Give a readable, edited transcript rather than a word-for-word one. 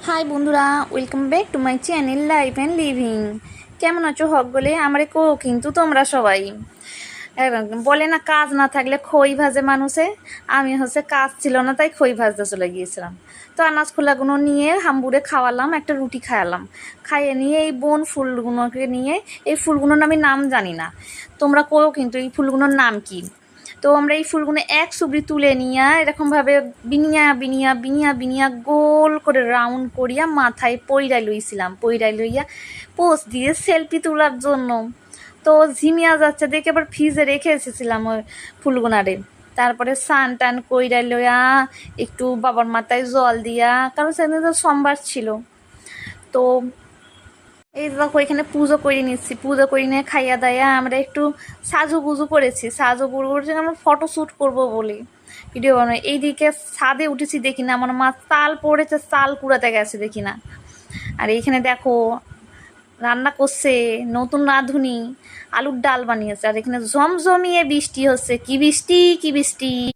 High বন্ধুরা, welcome back to my channel life and living. কেমন আছো সকলে? আমারে কো কিন্তু তোমরা সবাই বলে না কাজ না থাকলে খই ভাজে মানুষে। আমি কাজ ছিল না তাই খই ভাজতে চলে গিয়েছিলাম। তো আনাজ খোলাগুলো নিয়ে হাম্বুরে খাওয়ালাম, একটা রুটি খাওয়ালাম। খাইয়ে নিয়ে এই বোন ফুলগুলোকে নিয়ে, এই ফুলগুলোর আমি নাম জানি না, তোমরা কো কিন্তু এই ফুলগুলোর নাম কি। তো আমরা এই ফুলগুলো এক সুবড়ি তুলে নিয়ে এরকমভাবে বিনিয়া বিনিয়া বিনিয়া বিনিয়া গোল করে রাউন্ড করিয়া মাথায় পইরাই লইয়া পোস্ট দিয়ে সেলফি তোলার জন্য। তো ঝিমিয়া যাচ্ছে দেখে আবার ফ্রিজে রেখে এসেছিলাম ওই ফুলগুনারে। তারপরে স্নান টান কইরাই লইয়া একটু বাবার মাথায় জল দিয়া, কারণ সেদিন তো সোমবার ছিল। তো এই দেখো এখানে পুজো করে নিচ্ছি, পুজো করে নিয়ে খাইয়া দাইয়া আমরা একটু সাজুগুজু করেছি, করেছি আমরা ফটোশ্যুট করবো বলে ভিডিও বানাই। এইদিকে ছাদে উঠেছি, দেখি না আমার মা চাল পড়েছে, চাল কুড়াতে গেছে দেখি না। আর এইখানে দেখো রান্না করছে নতুন রাঁধুনি, আলুর ডাল বানিয়েছে। আর এখানে জমজমিয়ে বৃষ্টি হচ্ছে, কি বৃষ্টি কি বৃষ্টি।